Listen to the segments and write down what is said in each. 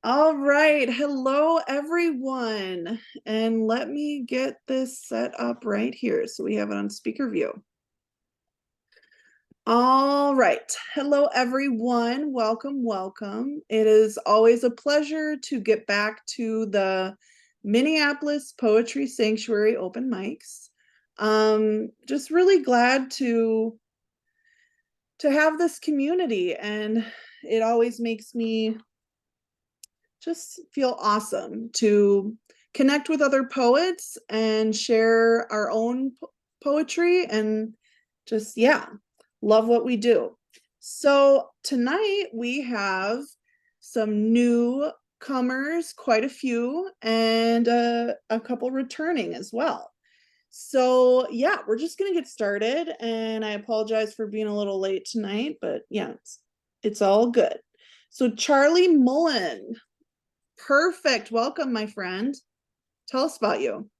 All right. Hello, everyone. And let me get this set up right here so we have it on speaker view. All right. Hello, everyone. Welcome, welcome. It is always a pleasure to get back to the Minneapolis Poetry Sanctuary open mics. Just really glad to have this community, and it always makes me just feel awesome to connect with other poets and share our own poetry and just, yeah, love what we do. So tonight we have some newcomers, quite a few, and a couple returning as well. So yeah, we're just gonna get started, and I apologize for being a little late tonight, but yeah, it's all good. So Charly Mullan, perfect. Welcome, my friend. Tell us about you.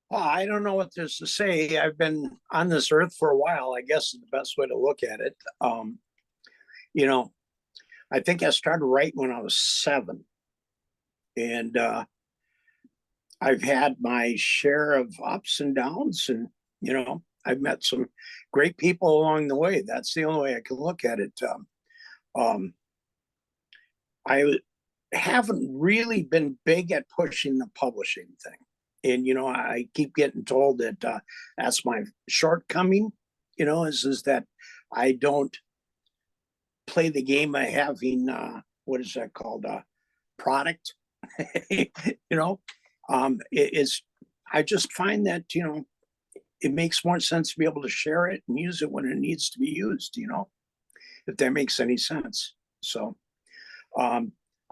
Well, I don't know what there's to say. I've been on this earth for a while, I guess is the best way to look at it. You know, I think I started writing when I was 7. And I've had my share of ups and downs. And, I've met some great people along the way. That's the only way I can look at it. I haven't really been big at pushing the publishing thing. And, I keep getting told that that's my shortcoming, is that I don't play the game of having, what is that called? Product, it's, I just find that, it makes more sense to be able to share it and use it when it needs to be used, if that makes any sense. So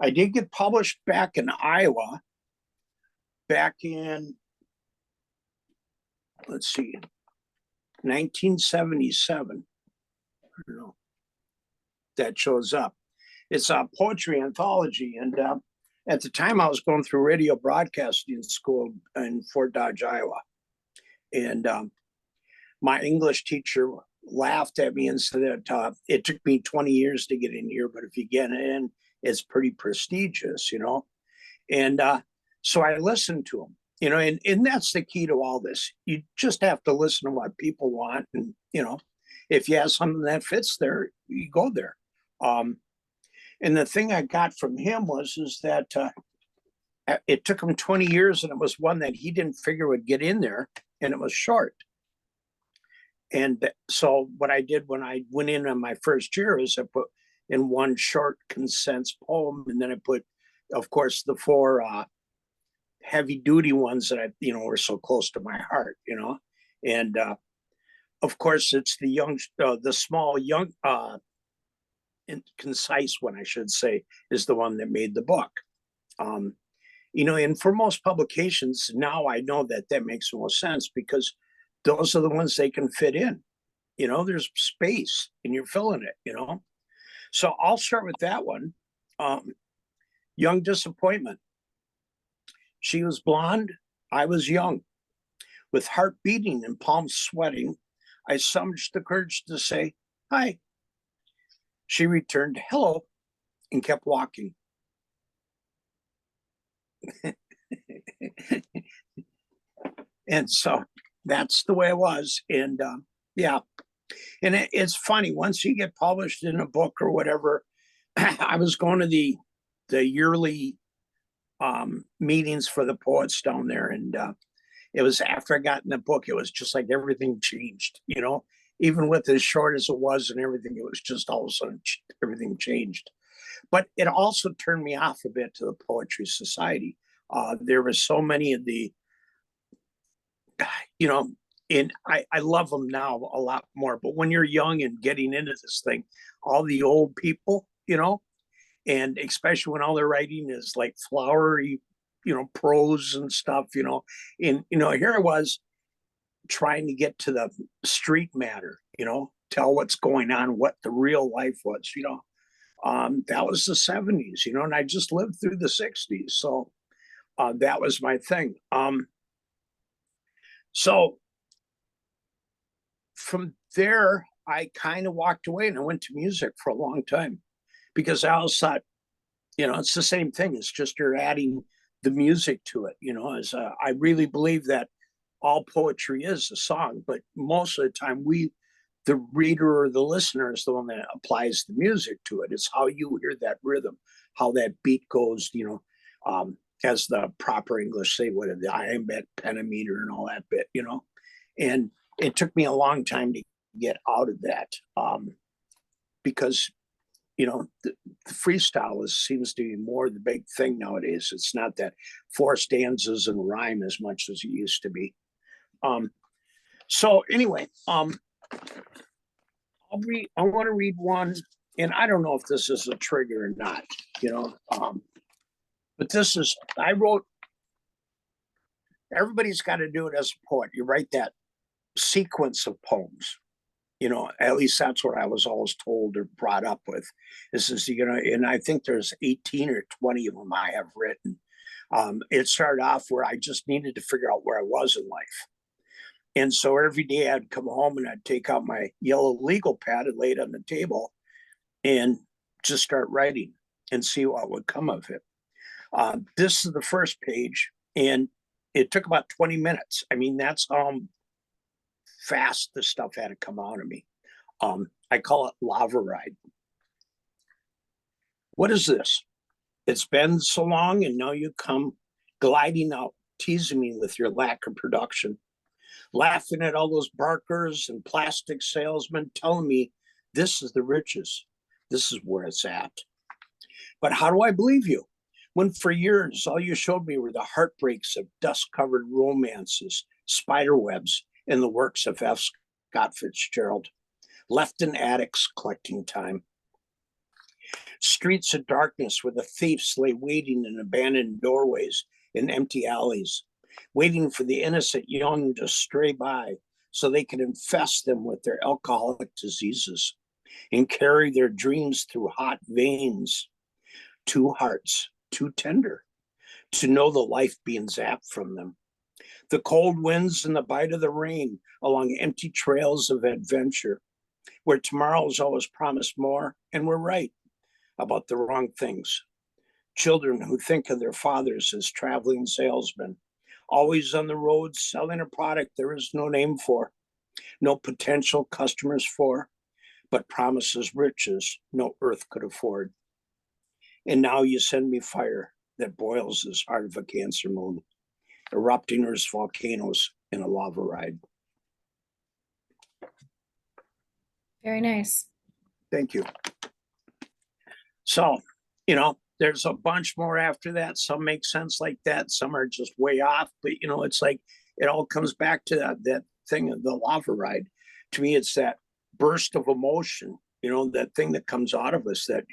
I did get published back in Iowa back in, let's see, 1977. I don't know. That shows up. It's a poetry anthology. And at the time, I was going through radio broadcasting school in Fort Dodge, Iowa. And my English teacher laughed at me and said that it took me 20 years to get in here, but if you get in, it's pretty prestigious, And so I listened to him, and that's the key to all this. You just have to listen to what people want. And, if you have something that fits there, you go there. And the thing I got from him is that it took him 20 years, and it was one that he didn't figure would get in there, and it was short. And so what I did when I went in on my first year is I put in one short condensed poem, and then I put, of course, the 4 heavy duty ones that were so close to my heart, and of course it's the small young and concise one, I should say, is the one that made the book. And for most publications now, I know that makes more sense because those are the ones they can fit in. There's space and you're filling it. So I'll start with that one. Young Disappointment. She was blonde, I was young. With heart beating and palms sweating, I summoned the courage to say, "Hi." She returned, "Hello," and kept walking. And so that's the way it was. And yeah. And it's funny, once you get published in a book or whatever, I was going to the yearly meetings for the poets down there. And it was after I got in the book, it was just like everything changed, even with as short as it was and everything, it was just all of a sudden everything changed. But it also turned me off a bit to the Poetry Society. There were so many of the, and I love them now a lot more. But when you're young and getting into this thing, all the old people, and especially when all their writing is like flowery, prose and stuff, and, here I was trying to get to the street matter, tell what's going on, what the real life was, that was the 70s, and I just lived through the 60s. So that was my thing. So from there, I kind of walked away and I went to music for a long time because I always thought it's the same thing. It's just you're adding the music to it. As I really believe that all poetry is a song, but most of the time the reader or the listener is the one that applies the music to it. It's how you hear that rhythm, how that beat goes, as the proper English say, what the iambic pentameter and all that bit, and it took me a long time to get out of that, because the freestyle seems to be more the big thing nowadays. It's not that four stanzas and rhyme as much as it used to be. So anyway, I want to read one, and I don't know if this is a trigger or not, but I wrote, everybody's got to do it as a poet. You write that sequence of poems, at least that's what I was always told or brought up with. And I think there's 18 or 20 of them I have written. It started off where I just needed to figure out where I was in life. And so every day I'd come home and I'd take out my yellow legal pad and lay it on the table and just start writing and see what would come of it. This is the first page, and it took about 20 minutes. I mean, that's fast the stuff had to come out of me. I call it Lava Ride. What is this? It's been so long, and now you come gliding out, teasing me with your lack of production, laughing at all those barkers and plastic salesmen, telling me this is the riches. This is where it's at. But how do I believe you when for years all you showed me were the heartbreaks of dust-covered romances, spider webs, and the works of F. Scott Fitzgerald, left in attics collecting time? Streets of darkness where the thieves lay waiting in abandoned doorways and empty alleys, waiting for the innocent young to stray by so they could infest them with their alcoholic diseases and carry their dreams through hot veins. Two hearts, too tender to know the life being zapped from them. The cold winds and the bite of the rain along empty trails of adventure, where tomorrow is always promised more, and we're right about the wrong things. Children who think of their fathers as traveling salesmen, always on the road selling a product there is no name for, no potential customers for, but promises riches no earth could afford. And now you send me fire that boils as hard of a Cancer moon, erupting Earth's volcanoes in a lava ride. Very nice. Thank you. So, there's a bunch more after that. Some make sense like that. Some are just way off. But, it's like it all comes back to that thing of the lava ride. To me, it's that burst of emotion, that thing that comes out of us that,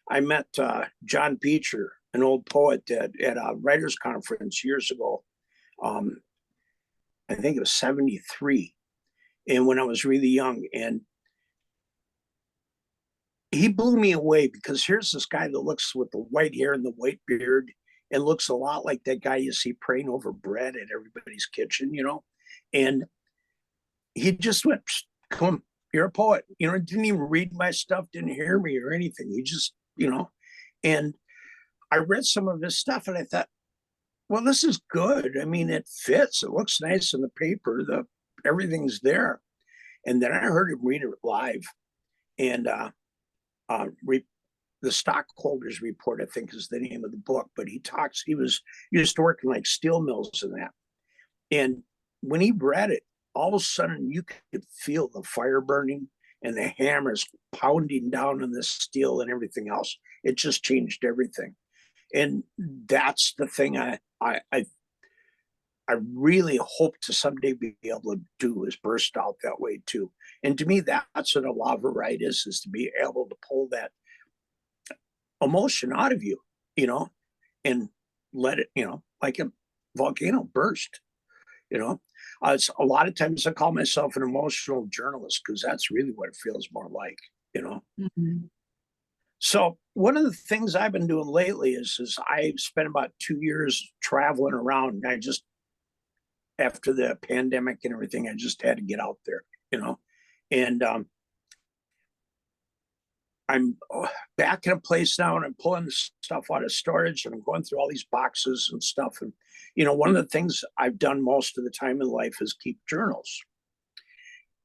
I met John Beecher, an old poet, at a writer's conference years ago. I think it was 73. And when I was really young, and he blew me away because here's this guy that looks with the white hair and the white beard and looks a lot like that guy you see praying over bread at everybody's kitchen, and he just went, come, you're a poet, didn't even read my stuff, didn't hear me or anything. He just, and I read some of his stuff and I thought, well, this is good. I mean, it fits. It looks nice in the paper. Everything's there. And then I heard him read it live. And the Stockholders Report, I think, is the name of the book. But he used to work in like steel mills and that. And when he read it, all of a sudden you could feel the fire burning and the hammers pounding down on the steel and everything else. It just changed everything. And that's the thing I really hope to someday be able to do, is burst out that way too. And to me, that's what a lava ride is to be able to pull that emotion out of you, and let it, like a volcano burst, It's a lot of times I call myself an emotional journalist because that's really what it feels more like, Mm-hmm. So one of the things I've been doing lately is I spent about 2 years traveling around. After the pandemic and everything, I just had to get out there, and I'm back in a place now, and I'm pulling stuff out of storage, and I'm going through all these boxes and stuff. And, one of the things I've done most of the time in life is keep journals.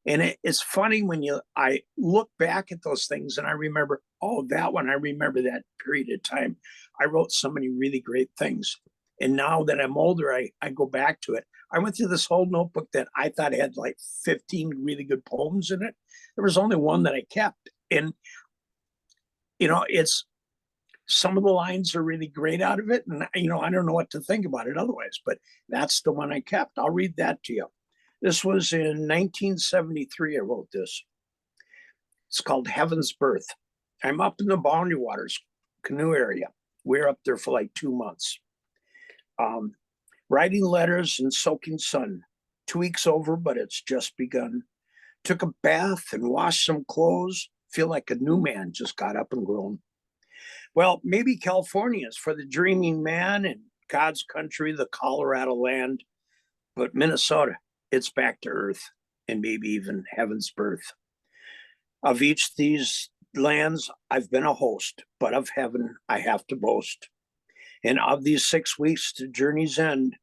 And it's funny when I look back at those things and I remember, oh, that one, I remember that period of time. I wrote so many really great things. And now that I'm older, I go back to it. I went through this whole notebook that I thought had like 15 really good poems in it. There was only one that I kept. And, it's some of the lines are really great out of it. And, I don't know what to think about it otherwise, but that's the one I kept. I'll read that to you. This was in 1973. I wrote this. It's called Heaven's Birth. I'm up in the Boundary Waters canoe area. We're up there for like 2 months. Writing letters in soaking sun. 2 weeks over, but it's just begun. Took a bath and washed some clothes. Feel like a new man just got up and grown. Well, maybe California is for the dreaming man, and God's country, the Colorado land. But Minnesota, it's back to earth, and maybe even heaven's birth. Of each these lands, I've been a host, but of heaven, I have to boast. And of these 6 weeks to journey's end,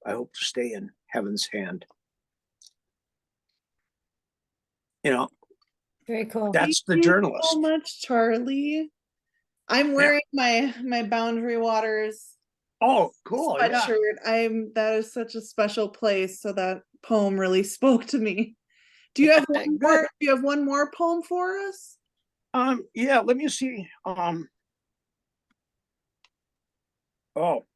I hope to stay in heaven's hand. Very cool. That's the Thank you journalist. so much, Charlie. I'm wearing my Boundary Waters Oh, cool. Yeah. sweatshirt. That is such a special place. So that poem really spoke to me. Do you have one more? Do you have one more poem for us? Yeah, let me see. Oh,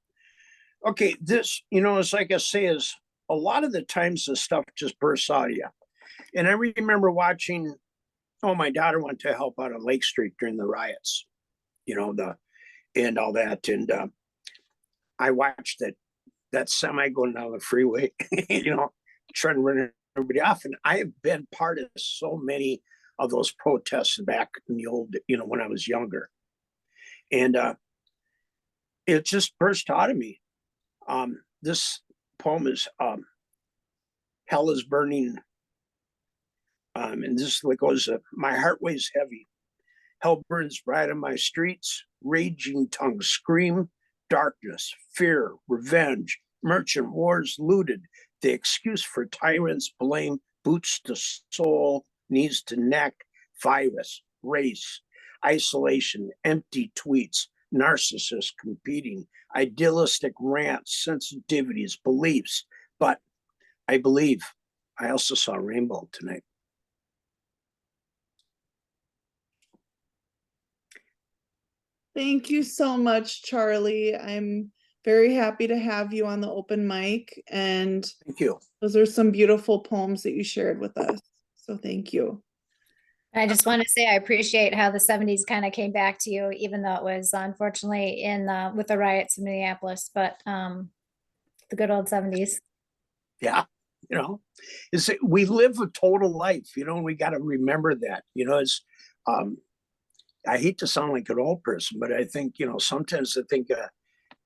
okay. This, it's like I say, is a lot of the times the stuff just bursts out of you. And I remember watching, my daughter went to help out on Lake Street during the riots, and all that. And I watched that semi going down the freeway, trying to run everybody off. And I have been part of so many of those protests back in the old, when I was younger. And it just burst out of me. This poem is Hell is Burning. And this goes, my heart weighs heavy. Hell burns bright on my streets. Raging tongues scream. Darkness, fear, revenge. Merchant wars looted. The excuse for tyrants blame. Boots to soul, knees to neck. Virus, race, isolation, empty tweets. Narcissists competing. Idealistic rants, sensitivities, beliefs. But I believe I also saw a rainbow tonight. Thank you so much, Charlie. I'm very happy to have you on the open mic. And Thank you. Those are some beautiful poems that you shared with us. So thank you. I just want to say I appreciate how the 70s kind of came back to you, even though it was unfortunately with the riots in Minneapolis, but the good old 70s. Yeah, we live a total life, we got to remember that, it's I hate to sound like an old person, but I think, sometimes I think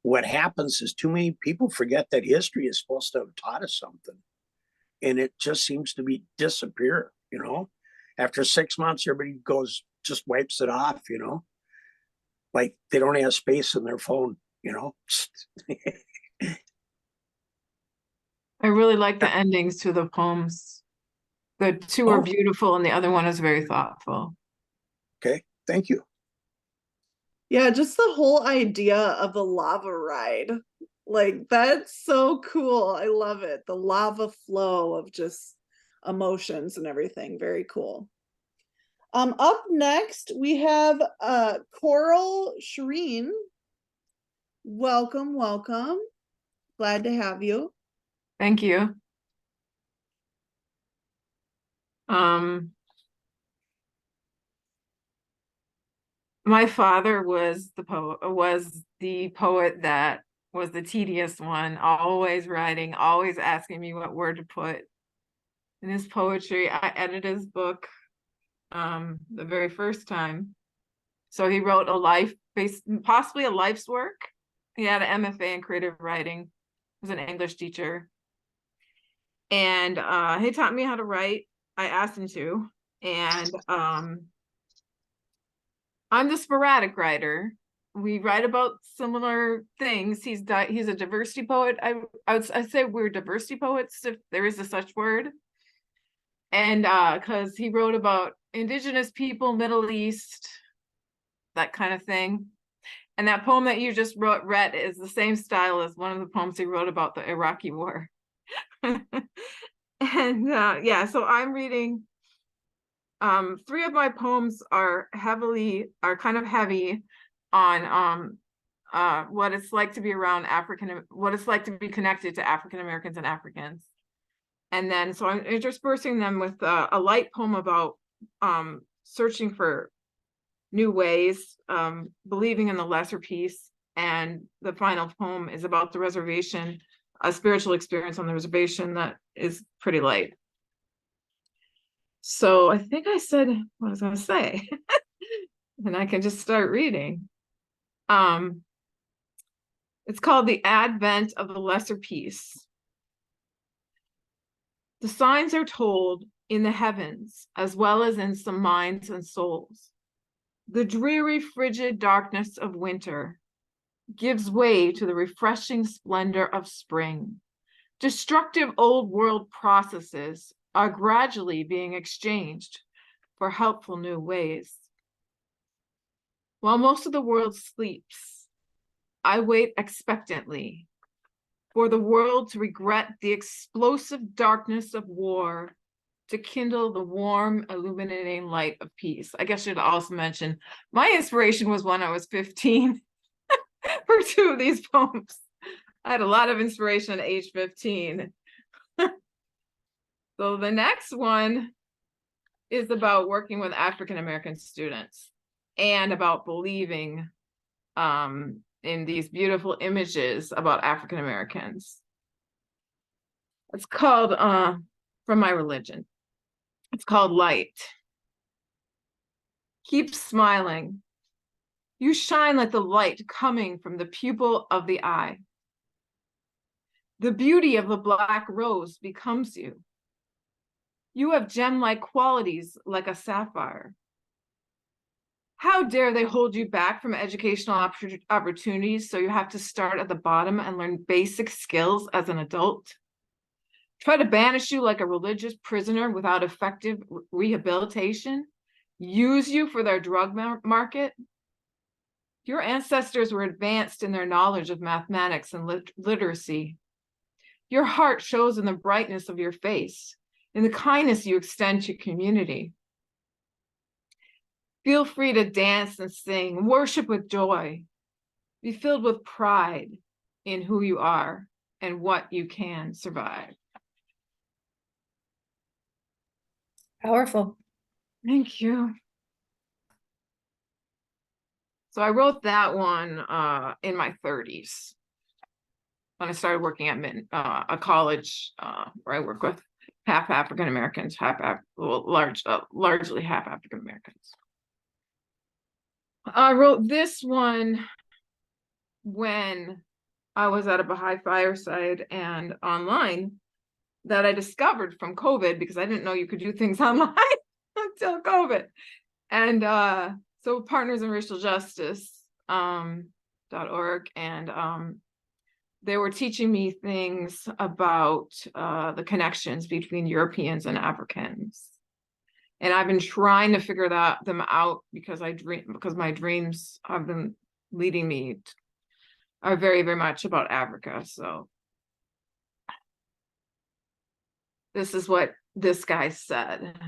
what happens is too many people forget that history is supposed to have taught us something. And it just seems to disappear, After 6 months, everybody just wipes it off, like they don't have space in their phone, I really like the endings to the poems. The two are beautiful and the other one is very thoughtful. Okay, thank you. Yeah, just the whole idea of the lava ride. Like, that's so cool. I love it. The lava flow of just emotions and everything. Very cool. Up next, we have Coral Shirin. Welcome, welcome. Glad to have you. Thank you. My father was the poet that was the tedious one, always writing, always asking me what word to put in his poetry. I edited his book the very first time. So he wrote possibly a life's work. He had an MFA in creative writing. He was an English teacher. And he taught me how to write. I asked him to. And I'm the sporadic writer. We write about similar things. He's a diversity poet. I'd say we're diversity poets, if there is a such word. And because he wrote about indigenous people, Middle East, that kind of thing. And that poem that you just read is the same style as one of the poems he wrote about the Iraqi war. And yeah, so I'm reading. 3 of my poems are kind of heavy on what it's like to be around what it's like to be connected to African Americans and Africans. And then so I'm interspersing them with a light poem about searching for new ways, believing in the lesser peace. And the final poem is about the reservation, a spiritual experience on the reservation that is pretty light. So I think I said what I was going to say, and I can just start reading. It's called The Advent of the Lesser Peace. The signs are told in the heavens, as well as in some minds and souls. The dreary, frigid darkness of winter gives way to the refreshing splendor of spring. Destructive old world processes are gradually being exchanged for helpful new ways. While most of the world sleeps, I wait expectantly for the world to regret the explosive darkness of war to kindle the warm, illuminating light of peace. I guess I should also mention, my inspiration was when I was 15 for 2 of these poems. I had a lot of inspiration at age 15. So the next one is about working with African American students and about believing in these beautiful images about African Americans. It's called From My Religion. It's called Light. Keep smiling. You shine like the light coming from the pupil of the eye. The beauty of the black rose becomes you. You have gem-like qualities like a sapphire. How dare they hold you back from educational opportunities so you have to start at the bottom and learn basic skills as an adult? Try to banish you like a religious prisoner without effective rehabilitation? Use you for their drug market? Your ancestors were advanced in their knowledge of mathematics and literacy. Your heart shows in the brightness of your face, in the kindness you extend to community. Feel free to dance and sing, worship with joy. Be filled with pride in who you are and what you can survive. Powerful. Thank you. So I wrote that one in my 30s when I started working at a college where I work with half African Americans, largely half African Americans. I wrote this one when I was at a Baha'i fireside and online that I discovered from COVID, because I didn't know you could do things online until COVID. And so Partners in Racial Justice .org, and they were teaching me things about the connections between Europeans and Africans. And I've been trying to figure them out because my dreams have been leading me are very, very much about Africa. So this is what this guy said.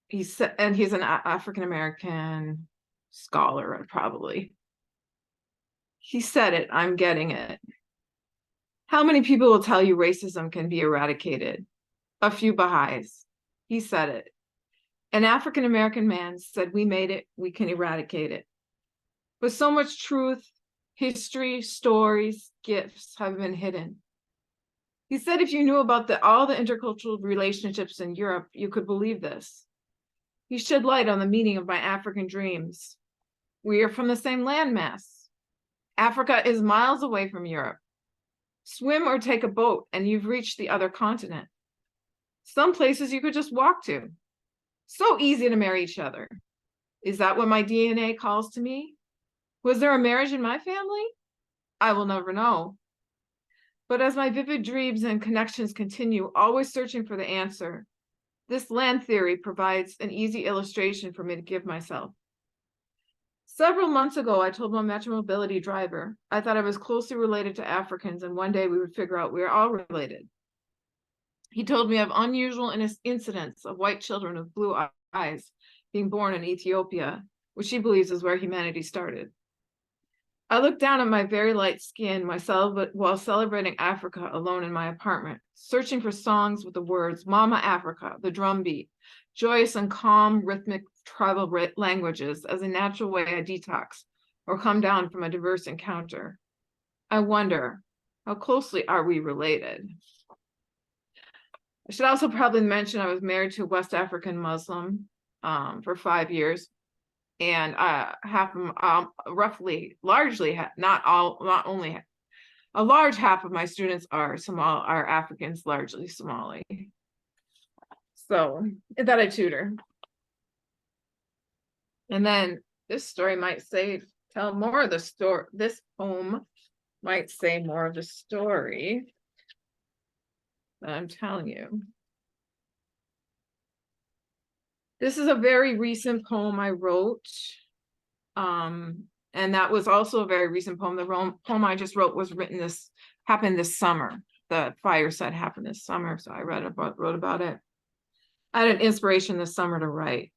He said, and he's an African American scholar, probably. He said it, I'm getting it. How many people will tell you racism can be eradicated? A few Baha'is. He said it. An African American man said, we made it, we can eradicate it. But so much truth, history, stories, gifts have been hidden. He said, if you knew about all the intercultural relationships in Europe, you could believe this. He shed light on the meaning of my African dreams. We are from the same landmass. Africa is miles away from Europe. Swim or take a boat and you've reached the other continent. Some places you could just walk to. So easy to marry each other. Is that what my DNA calls to me? Was there a marriage in my family? I will never know. But as my vivid dreams and connections continue, always searching for the answer, this land theory provides an easy illustration for me to give myself. Several months ago, I told my Metro Mobility driver I thought I was closely related to Africans, and one day we would figure out we are all related. He told me of unusual incidents of white children with blue eyes being born in Ethiopia, which he believes is where humanity started. I looked down at my very light skin while celebrating Africa alone in my apartment, searching for songs with the words Mama Africa, the drum beat, joyous and calm rhythmic tribal languages as a natural way I detox or come down from a diverse encounter. I wonder, how closely are we related? I should also probably mention I was married to a West African Muslim for 5 years. And a large half of my students are Africans, largely Somali. So that I tutor. And then this story might tell more of the story. This poem might say more of the story that I'm telling you. This is a very recent poem I wrote. And that was also a very recent poem. The poem I just wrote happened this summer. The fire set happened this summer, so I wrote about it. I had an inspiration this summer to write.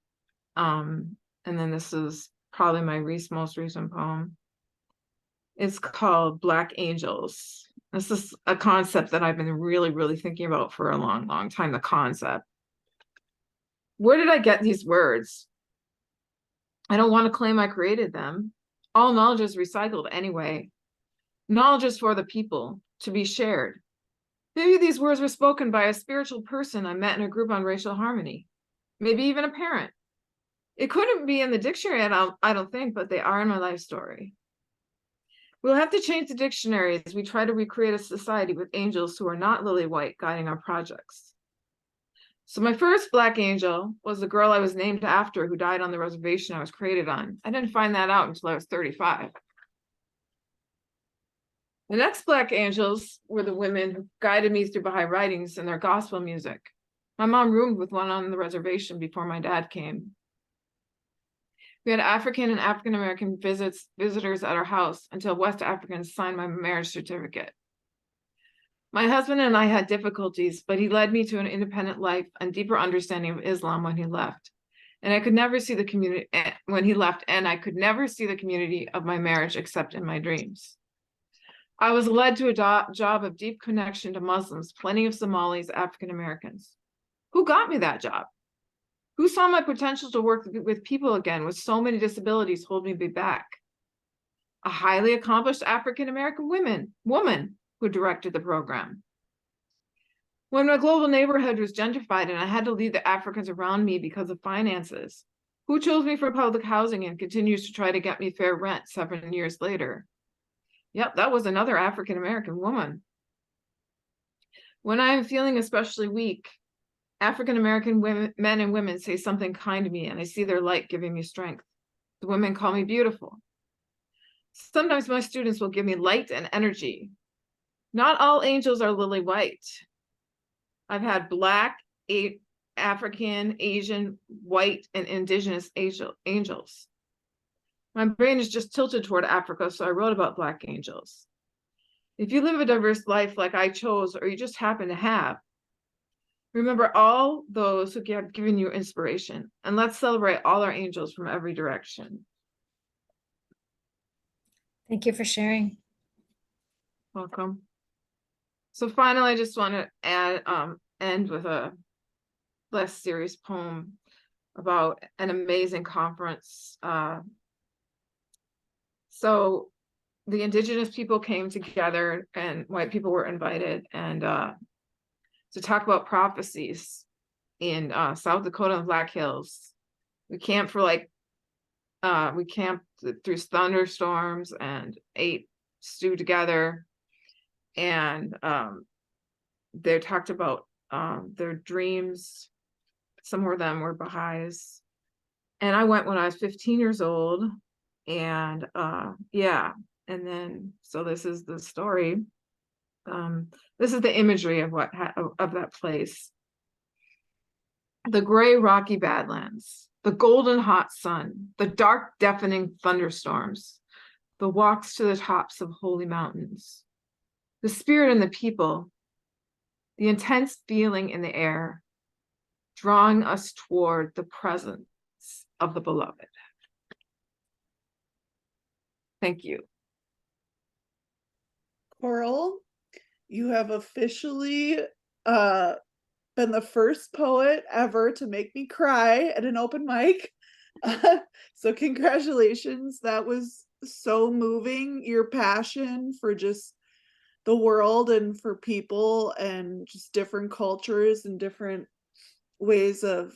And then this is probably my most recent poem. It's called Black Angels. This is a concept that I've been really, really thinking about for a long, long time, the concept. Where did I get these words? I don't want to claim I created them. All knowledge is recycled anyway. Knowledge is for the people, to be shared. Maybe these words were spoken by a spiritual person I met in a group on racial harmony. Maybe even a parent. It couldn't be in the dictionary, I don't think, but they are in my life story. We'll have to change the dictionary as we try to recreate a society with angels who are not lily white guiding our projects. So my first Black angel was the girl I was named after who died on the reservation I was created on. I didn't find that out until I was 35. The next Black angels were the women who guided me through Baha'i writings and their gospel music. My mom roomed with one on the reservation before my dad came. We had African and African-American visitors at our house until West Africans signed my marriage certificate. My husband and I had difficulties, but he led me to an independent life and deeper understanding of Islam when he left. And I could never see the community when he left, and I could never see the community of my marriage except in my dreams. I was led to a job of deep connection to Muslims, plenty of Somalis, African Americans. Who got me that job? Who saw my potential to work with people again with so many disabilities hold me back? A highly accomplished African American woman who directed the program. When my global neighborhood was gentrified and I had to leave the Africans around me because of finances, who chose me for public housing and continues to try to get me fair rent 7 years later? Yep, that was another African American woman. When I am feeling especially weak, African American men and women say something kind to me and I see their light giving me strength. The women call me beautiful. Sometimes my students will give me light and energy. Not all angels are lily white. I've had Black, African, Asian, white, and indigenous angels. My brain is just tilted toward Africa, so I wrote about Black angels. If you live a diverse life like I chose, or you just happen to have, remember all those who have given you inspiration, and let's celebrate all our angels from every direction. Thank you for sharing. Welcome. So finally, I just want to end with a less serious poem about an amazing conference. So the indigenous people came together and white people were invited and to talk about prophecies in South Dakota and Black Hills. We camped through thunderstorms and ate stew together. And they talked about their dreams. Some of them were Baha'is. And I went when I was 15 years old. And yeah, and then so this is the story. This is the imagery of of that place. The gray rocky badlands, the golden hot sun, the dark deafening thunderstorms, the walks to the tops of holy mountains, the spirit in the people, the intense feeling in the air, drawing us toward the presence of the beloved. Thank you. Coral, you have officially been the first poet ever to make me cry at an open mic. So congratulations. That was so moving. Your passion for just the world and for people and just different cultures and different ways of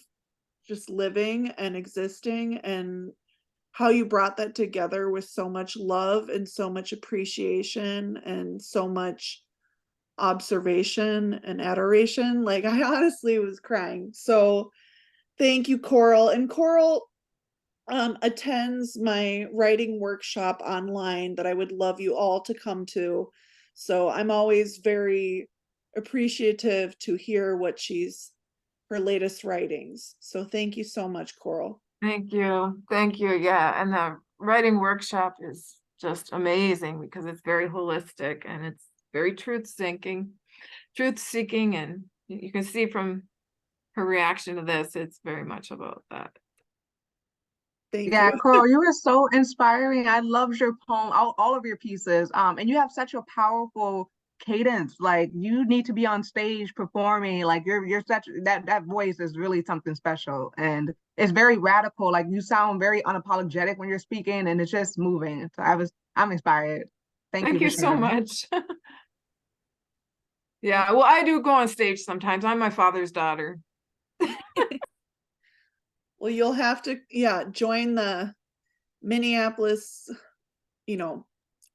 just living and existing, and how you brought that together with so much love and so much appreciation and so much observation and adoration. Like, I honestly was crying. So thank you, Coral. And Coral attends my writing workshop online that I would love you all to come to. So I'm always very appreciative to hear what her latest writings. So thank you so much, Coral. Thank you. Thank you. Yeah. And the writing workshop is just amazing because it's very holistic and it's very truth-seeking. And you can see from her reaction to this, it's very much about that. Thank Yeah, you. Coral, you were so inspiring. I loved your poem, all of your pieces. And you have such a powerful cadence. Like, you need to be on stage performing. Like, you're such that voice is really something special, and it's very radical. Like, you sound very unapologetic when you're speaking, and it's just moving. So I'm inspired. Thank you for so sharing. much. Yeah, well, I do go on stage sometimes. I'm my father's daughter. Well, you'll have to, join the Minneapolis,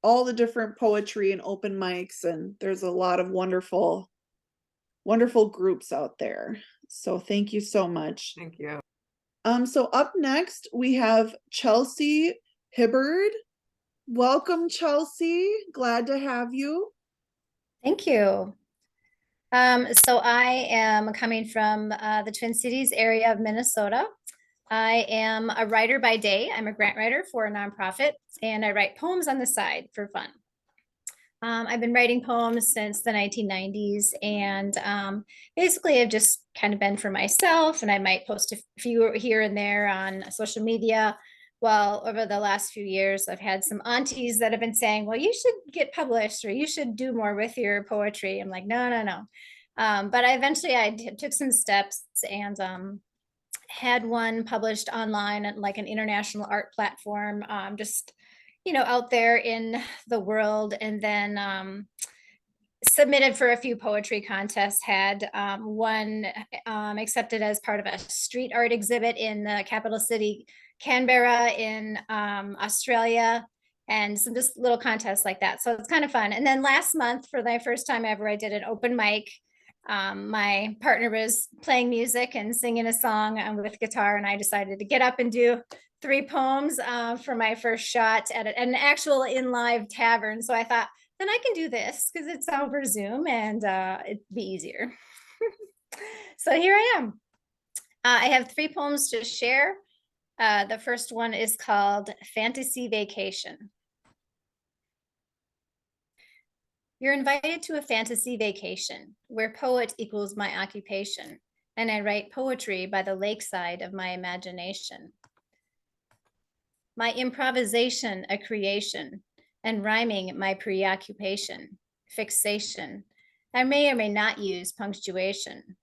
all the different poetry and open mics, and there's a lot of wonderful, wonderful groups out there. So thank you so much. Thank you. So up next we have Chelsea Hibbard. Welcome, Chelsea. Glad to have you. Thank you. So I am coming from the Twin Cities area of Minnesota. I am a writer by day. I'm a grant writer for a nonprofit, and I write poems on the side for fun. I've been writing poems since the 1990s, and basically I've just kind of been for myself, and I might post a few here and there on social media. Well, over the last few years, I've had some aunties that have been saying, well, you should get published or you should do more with your poetry. I'm like, no. But I took some steps and had one published online at like an international art platform, just, out there in the world. And then submitted for a few poetry contests, had one accepted as part of a street art exhibit in the capital city, Canberra in Australia, and some just little contests like that. So it's kind of fun. And then last month, for the first time ever, I did an open mic. My partner was playing music and singing a song with guitar, and I decided to get up and do 3 poems for my first shot at an actual in live tavern. So I thought, then I can do this because it's over Zoom and it'd be easier. So here I am. I have 3 poems to share. The first one is called Fantasy Vacation. You're invited to a fantasy vacation where poet equals my occupation, and I write poetry by the lakeside of my imagination. My improvisation, a creation, and rhyming my preoccupation, fixation. I may or may not use punctuation.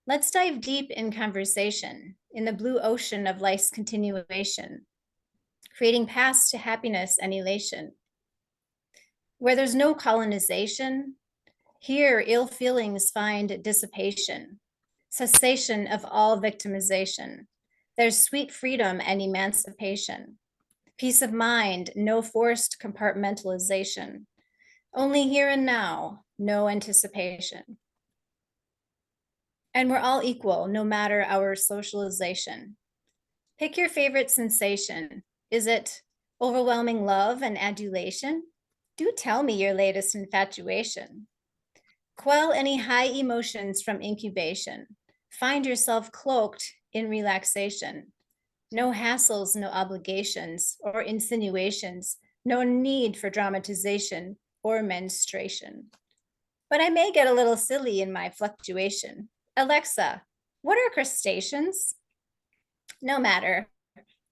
Let's dive deep in conversation, in the blue ocean of life's continuation, creating paths to happiness and elation. Where there's no colonization, here ill feelings find dissipation, cessation of all victimization. There's sweet freedom and emancipation, peace of mind, no forced compartmentalization, only here and now, no anticipation. And we're all equal, no matter our socialization. Pick your favorite sensation. Is it overwhelming love and adulation? Do tell me your latest infatuation. Quell any high emotions from incubation. Find yourself cloaked in relaxation. No hassles, no obligations or insinuations. No need for dramatization or menstruation. But I may get a little silly in my fluctuation. Alexa, what are crustaceans? No matter.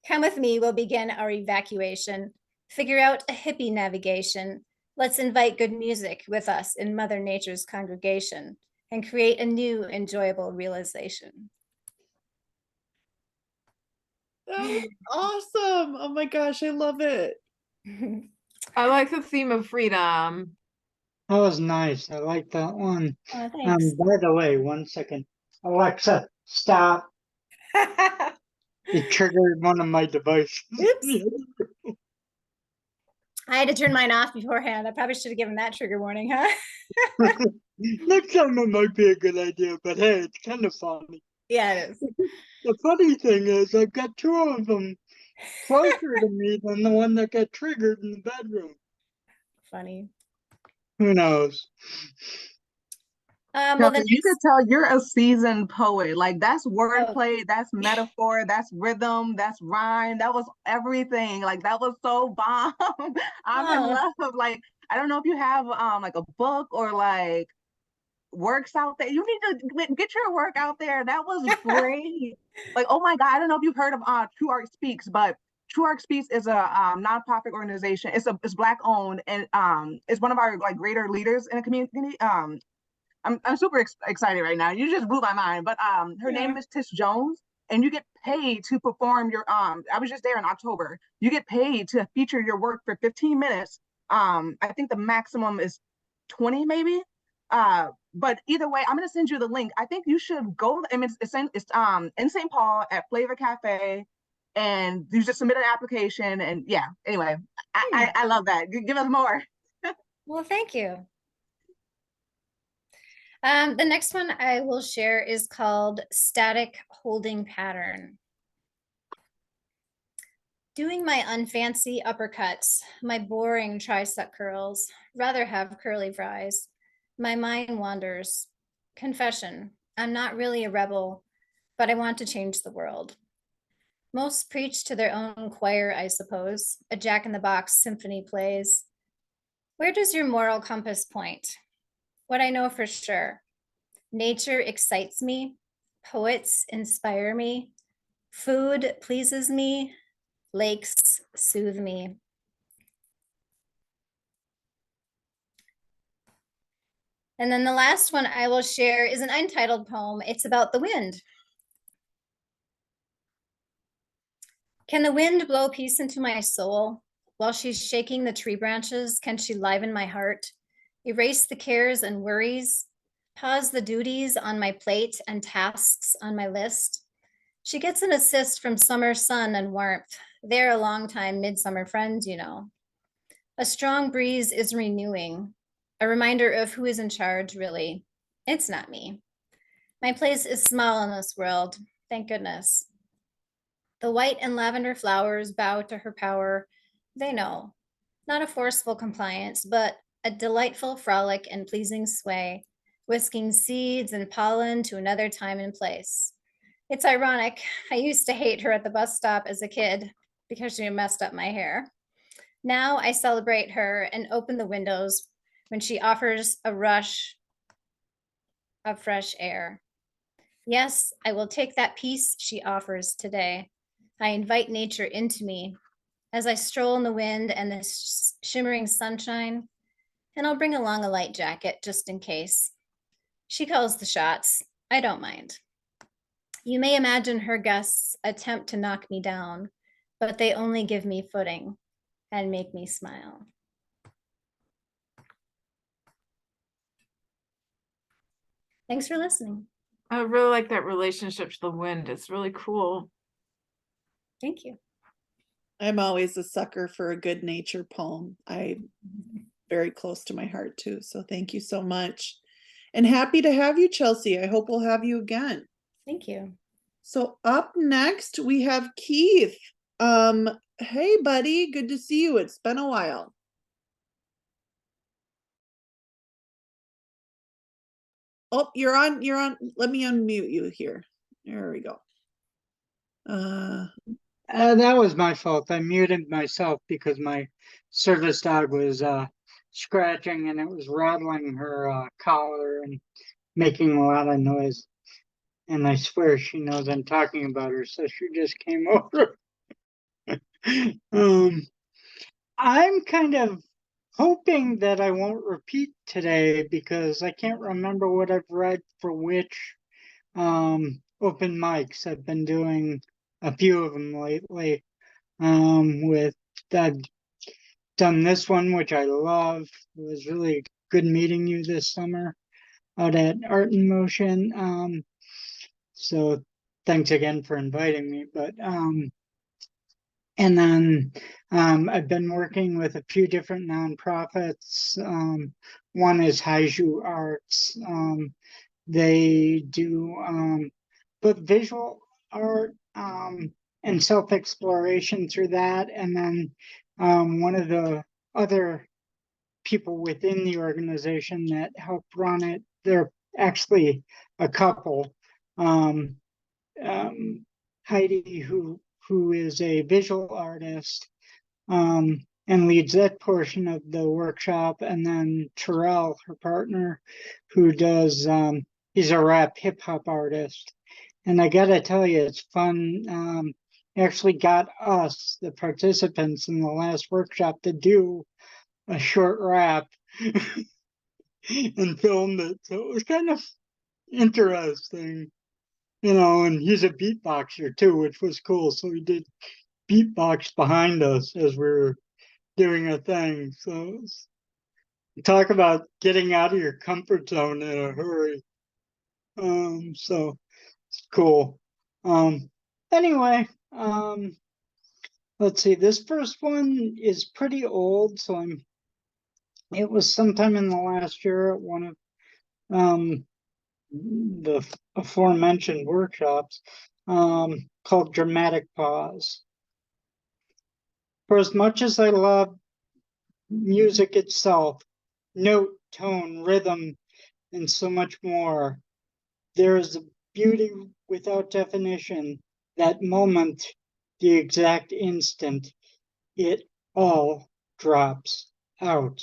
Come with me, we'll begin our evacuation. Figure out a hippie navigation. Let's invite good music with us in Mother Nature's congregation and create a new enjoyable realization. That was awesome. Oh my gosh, I love it. I like the theme of freedom. That was nice. I like that one. Oh, thanks. By the way, 1 second. Alexa, stop. It triggered one of my devices. Oops. I had to turn mine off beforehand. I probably should have given that trigger warning, huh? Next time it might be a good idea, but hey, it's kind of funny. Yeah, it is. The funny thing is, I've got two of them closer to me than the one that got triggered in the bedroom. Funny. Who knows? Well, Chelsea, you could tell you're a seasoned poet. Like that's wordplay, that's metaphor, that's rhythm, that's rhyme. That was everything. Like that was so bomb. I'm in love. Like I don't know if you have like a book or like works out there. You need to get your work out there. That was great. Like oh my God, I don't know if you've heard of True Art Speaks, but True Art Speaks is a nonprofit organization. It's Black owned and it's one of our like greater leaders in the community. I'm super excited right now. You just blew my mind. But her name is Tish Jones, and you get paid to perform your I was just there in October. You get paid to feature your work for 15 minutes. I think the maximum is 20 maybe. But either way, I'm gonna send you the link. I think you should go. I mean, it's in St. Paul at Flavor Cafe, and you just submit an application. And yeah, anyway, I love that. Give us more. Well, thank you. The next one I will share is called Static Holding Pattern. Doing my unfancy uppercuts, my boring tricep curls, rather have curly fries. My mind wanders. Confession, I'm not really a rebel, but I want to change the world. Most preach to their own choir, I suppose. A jack-in-the-box symphony plays. Where does your moral compass point? What I know for sure, nature excites me, poets inspire me, food pleases me, lakes soothe me. And then the last one I will share is an untitled poem. It's about the wind. Can the wind blow peace into my soul? While she's shaking the tree branches, can she liven my heart? Erase the cares and worries, pause the duties on my plate and tasks on my list. She gets an assist from summer sun and warmth. They're a long-time midsummer friends, you know. A strong breeze is renewing, a reminder of who is in charge, really. It's not me. My place is small in this world, thank goodness. The white and lavender flowers bow to her power. They know, not a forceful compliance, but a delightful frolic and pleasing sway, whisking seeds and pollen to another time and place. It's ironic, I used to hate her at the bus stop as a kid because she messed up my hair. Now I celebrate her and open the windows when she offers a rush of fresh air. Yes, I will take that peace she offers today. I invite nature into me as I stroll in the wind and the shimmering sunshine, and I'll bring along a light jacket just in case. She calls the shots, I don't mind. You may imagine her guests attempt to knock me down, but they only give me footing and make me smile. Thanks for listening. I really like that relationship to the wind. It's really cool. Thank you. I'm always a sucker for a good nature poem. Very close to my heart too. So thank you so much. And happy to have you, Chelsea. I hope we'll have you again. Thank you. So up next we have Keith. Hey buddy, good to see you. It's been a while. Oh, you're on. Let me unmute you here. There we go. That was my fault. I muted myself because my service dog was scratching and it was rattling her collar and making a lot of noise. And I swear she knows I'm talking about her, so she just came over. I'm kind of hoping that I won't repeat today because I can't remember what I've read for which open mics. I've been doing a few of them lately. With I've done this one, which I love. It was really good meeting you this summer out at Art in Motion. So thanks again for inviting me. But and then I've been working with a few different nonprofits. One is Haiju Arts. They do both visual art and self-exploration through that. And then one of the other people within the organization that help run it, they're actually a couple. Heidi, who is a visual artist and leads that portion of the workshop, and then Terrell, her partner, who does he's a rap hip hop artist. And I gotta tell you, it's fun. Actually got us, the participants in the last workshop, to do a short rap and filmed it. So it was kind of interesting, you know, and he's a beatboxer too, which was cool. So he did beatbox behind us as we were doing a thing. So talk about getting out of your comfort zone in a hurry. So it's cool. Anyway, let's see. This first one is pretty old, so it was sometime in the last year at one of the aforementioned workshops called Dramatic Pause. For as much as I love music itself, note, tone, rhythm, and so much more, there is a beauty without definition, that moment, the exact instant, it all drops out.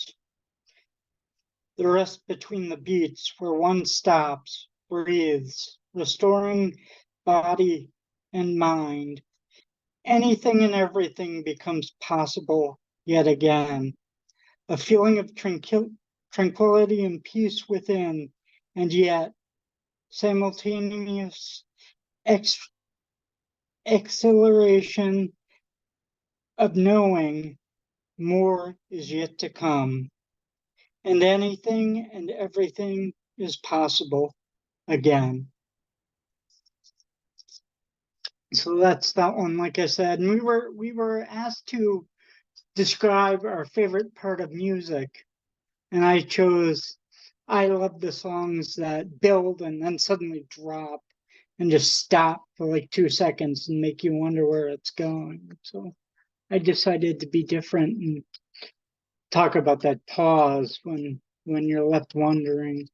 The rest between the beats, where one stops, breathes, restoring body and mind. Anything and everything becomes possible yet again. A feeling of tranquility and peace within, and yet simultaneous exhilaration of knowing more is yet to come. And anything and everything is possible again. So that's that one, like I said. And we were asked to describe our favorite part of music. And I love the songs that build and then suddenly drop and just stop for like 2 seconds and make you wonder where it's going. So I decided to be different and talk about that pause when you're left wondering.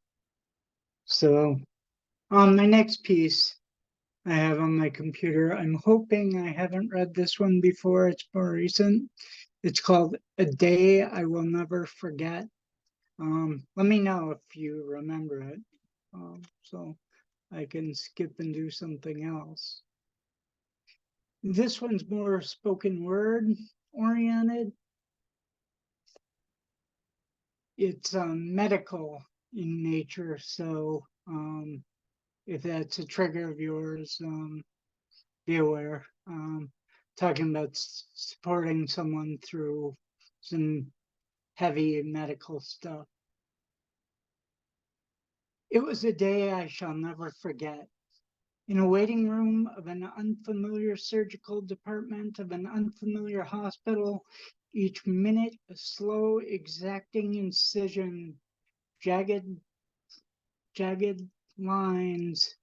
So on my next piece I have on my computer, I'm hoping I haven't read this one before. It's more recent. It's called A Day I Will Never Forget. Let me know if you remember it, so I can skip and do something else. This one's more spoken word oriented. It's medical in nature, so if that's a trigger of yours, be aware. Talking about supporting someone through some heavy medical stuff. It was a day I shall never forget. In a waiting room of an unfamiliar surgical department of an unfamiliar hospital, each minute a slow, exacting incision, jagged lines,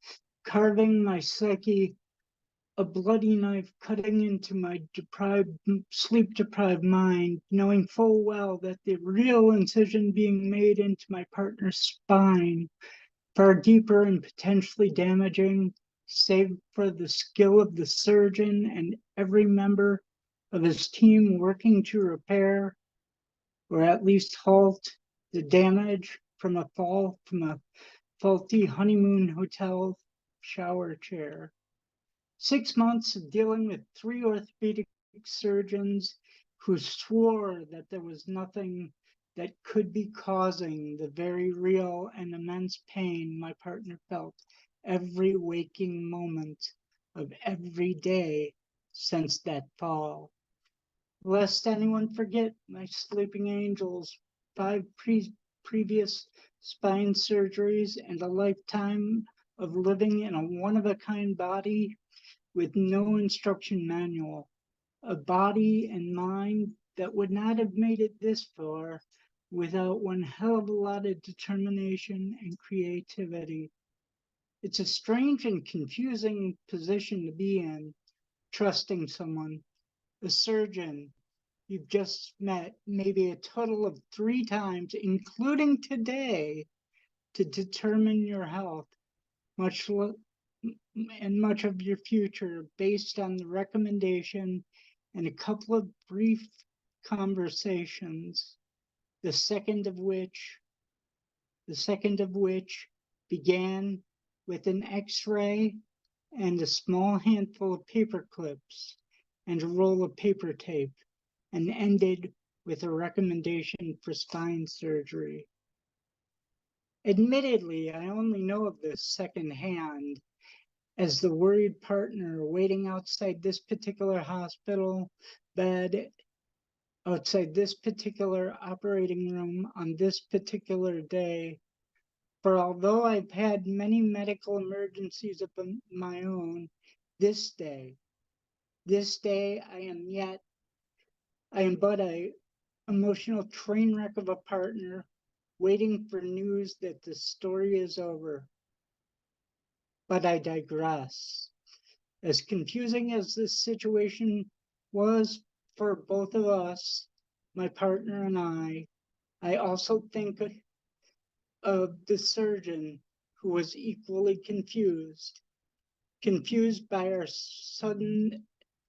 carving my psyche a bloody knife cutting into my sleep-deprived mind, knowing full well that the real incision being made into my partner's spine, far deeper and potentially damaging, save for the skill of the surgeon and every member of his team working to repair, or at least halt, the damage from a fall from a faulty honeymoon hotel shower chair. 6 months of dealing with 3 orthopedic surgeons who swore that there was nothing that could be causing the very real and immense pain my partner felt every waking moment of every day since that fall. Lest anyone forget my sleeping angels, 5 previous spine surgeries and a lifetime of living in a one-of-a-kind body with no instruction manual, a body and mind that would not have made it this far without one hell of a lot of determination and creativity. It's a strange and confusing position to be in, trusting someone, a surgeon you've just met maybe a total of 3 times, including today, to determine your health, much of your future based on the recommendation and a couple of brief conversations, the second of which began with an X-ray and a small handful of paper clips and a roll of paper tape, and ended with a recommendation for spine surgery. Admittedly, I only know of this secondhand, as the worried partner waiting outside this particular hospital bed, outside this particular operating room on this particular day. For although I've had many medical emergencies of my own, this day I am but a emotional train wreck of a partner waiting for news that the story is over. But I digress. As confusing as this situation was for both of us, my partner and I also think of the surgeon who was equally confused by our sudden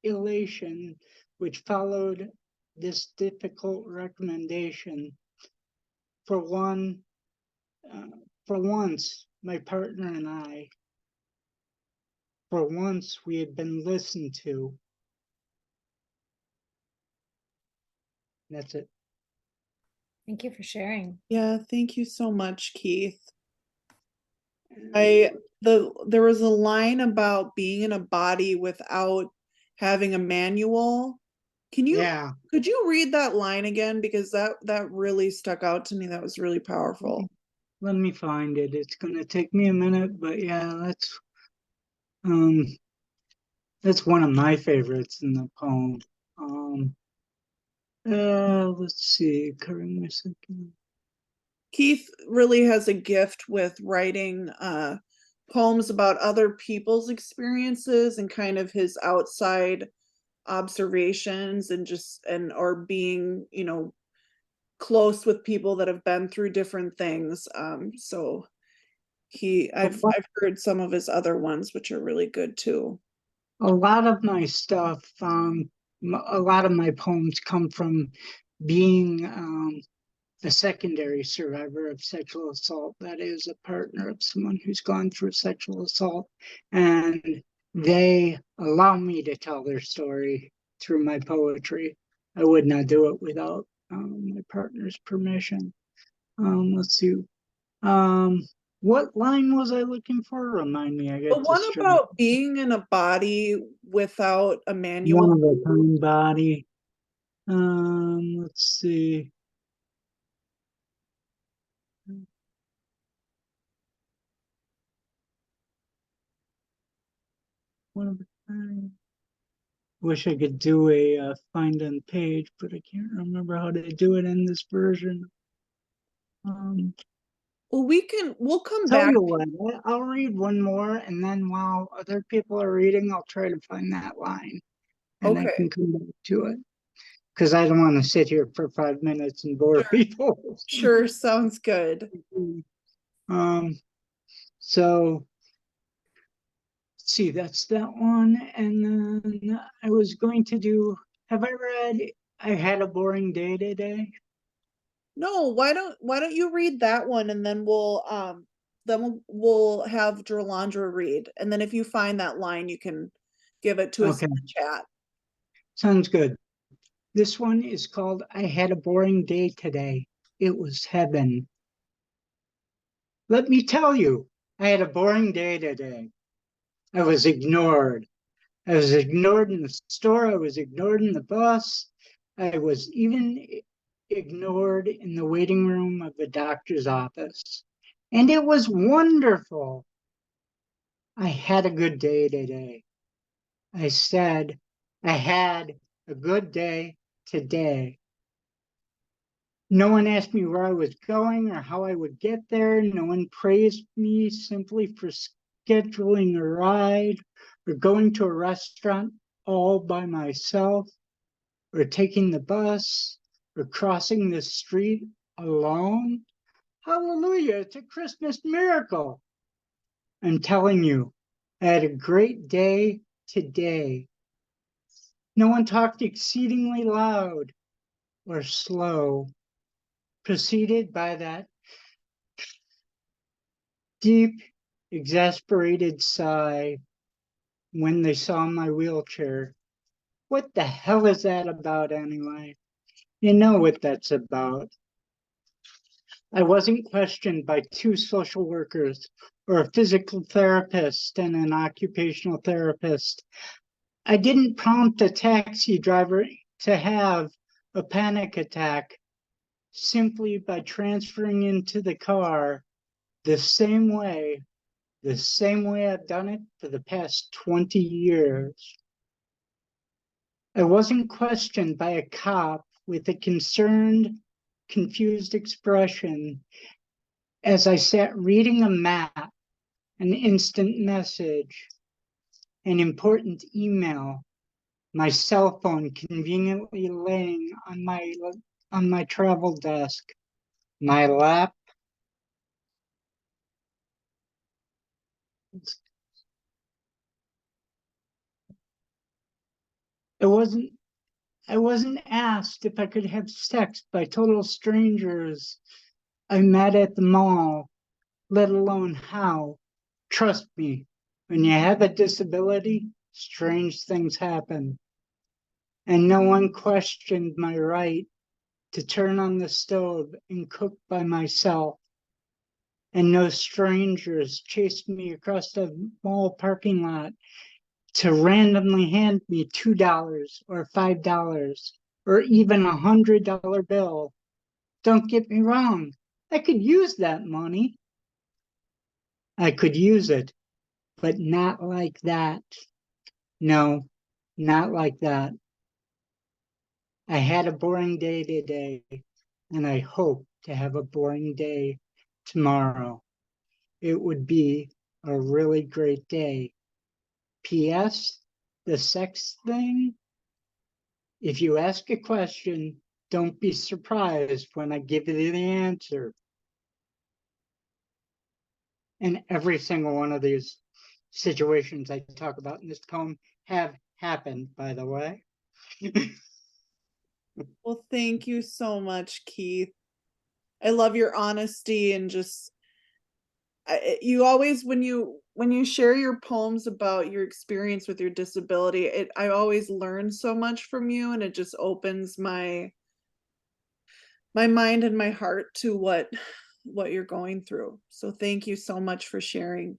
elation, which followed this difficult recommendation. For once, my partner and I, for once, we had been listened to. That's it. Thank you for sharing. Yeah, thank you so much, Keith. There was a line about being in a body without having a manual. Could you read that line again? Because that really stuck out to me. That was really powerful. Let me find it. It's gonna take me a minute, but yeah, that's one of my favorites in the poem. Let's see, Keith really has a gift with writing poems about other people's experiences and kind of his outside observations and or being, close with people that have been through different things. So I've heard some of his other ones, which are really good too. A lot of my stuff, a lot of my poems come from being a secondary survivor of sexual assault, that is, a partner of someone who's gone through sexual assault, and they allow me to tell their story through my poetry. I would not do it without my partner's permission. Let's see. What line was I looking for? Remind me. The one about being in a body without a manual. One of a kind body. Let's see. One of a kind. Wish I could do a find on page, but I can't remember how to do it in this version. Well, we'll come Tell back. you what, I'll read one more, and then while other people are reading, I'll try to find that line, and I Okay, can come back to it. Because I don't want to sit here for 5 minutes and bore Sure. people. sure, sounds good. So let's see, that's that one. And then I was going to do, have I read I Had a Boring Day Today? No, why don't you read that one and then we'll have Dralandra read. And then if you find that line, you can give it to us Okay, in the chat. sounds good. This one is called I Had a Boring Day Today. It was heaven. Let me tell you, I had a boring day today. I was ignored. I was ignored in the store. I was ignored in the bus. I was even ignored in the waiting room of the doctor's office. And it was wonderful. I had a good day today. I said, I had a good day today. No one asked me where I was going or how I would get there. No one praised me simply for scheduling a ride or going to a restaurant all by myself or taking the bus or crossing the street alone. Hallelujah, it's a Christmas miracle. I'm telling you, I had a great day today. No one talked exceedingly loud or slow, preceded by that deep, exasperated sigh when they saw my wheelchair. What the hell is that about anyway? You know what that's about. I wasn't questioned by two social workers or a physical therapist and an occupational therapist. I didn't prompt a taxi driver to have a panic attack simply by transferring into the car the same way I've done it for the past 20 years. I wasn't questioned by a cop with a concerned, confused expression as I sat reading a map, an instant message, an important email, my cell phone conveniently laying on my travel desk, my lap. I wasn't asked if I could have sex by total strangers I met at the mall, let alone how. Trust me, when you have a disability, strange things happen. And no one questioned my right to turn on the stove and cook by myself. And no strangers chased me across the mall parking lot to randomly hand me $2 or $5 or even $100 bill. Don't get me wrong, I could use that money. I could use it, but not like that. No, not like that. I had a boring day today, and I hope to have a boring day tomorrow. It would be a really great day. P.S. The sex thing, if you ask a question, don't be surprised when I give you the answer. And every single one of these situations I talk about in this poem have happened, by the way. Well, thank you so much, Keith. I love your honesty and just you always when you share your poems about your experience with your disability, I always learn so much from you, and it just opens my mind and my heart to what you're going through. So thank you so much for sharing.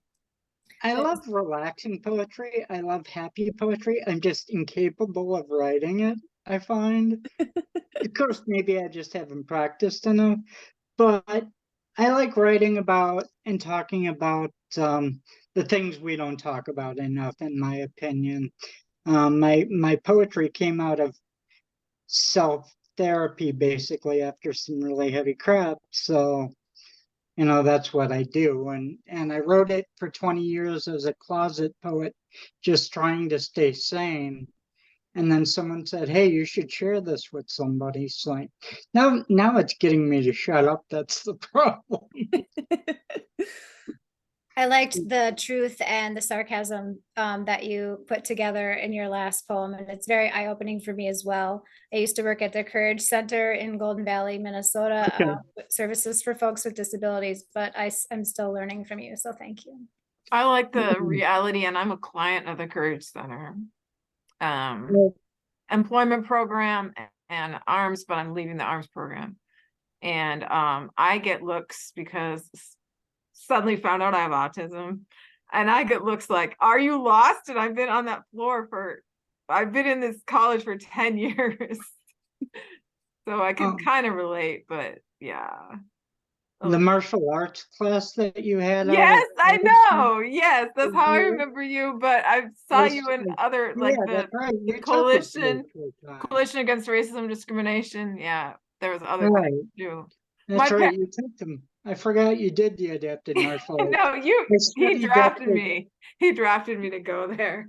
I love relaxing poetry. I love happy poetry. I'm just incapable of writing it, I find. Of course, maybe I just haven't practiced enough, but I like writing about and talking about the things we don't talk about enough, in my opinion. My poetry came out of self therapy basically after some really heavy crap. So that's what I do. And I wrote it for 20 years as a closet poet, just trying to stay sane. And then someone said, "Hey, you should share this with somebody." So like, now it's getting me to shut up. That's the problem. I liked the truth and the sarcasm that you put together in your last poem, and it's very eye-opening for me as well. I used to work at the Courage Center in Golden Valley, Minnesota, Okay. with services for folks with disabilities, but I'm still learning from you, so thank you. I like the Mhm. reality, and I'm a client of the Courage Center Well, employment program and arms, but I'm leaving the arms program. And I get looks because suddenly found out I have autism, and I get looks like, "Are you lost?" And I've been on that floor I've been in this college for 10 years. So I can kind of relate, but yeah. the martial arts class that you had out Yes, at I Larkins, know. Yes, that's how I remember you, but I saw you in other, yeah, like that's right. the You took it for a short time. coalition against racism and discrimination. Yeah, there was other Right. things too. That's My right. You took them. I forgot you did the adapted martial arts. No, I he studied that drafted me. He drafted me to go there.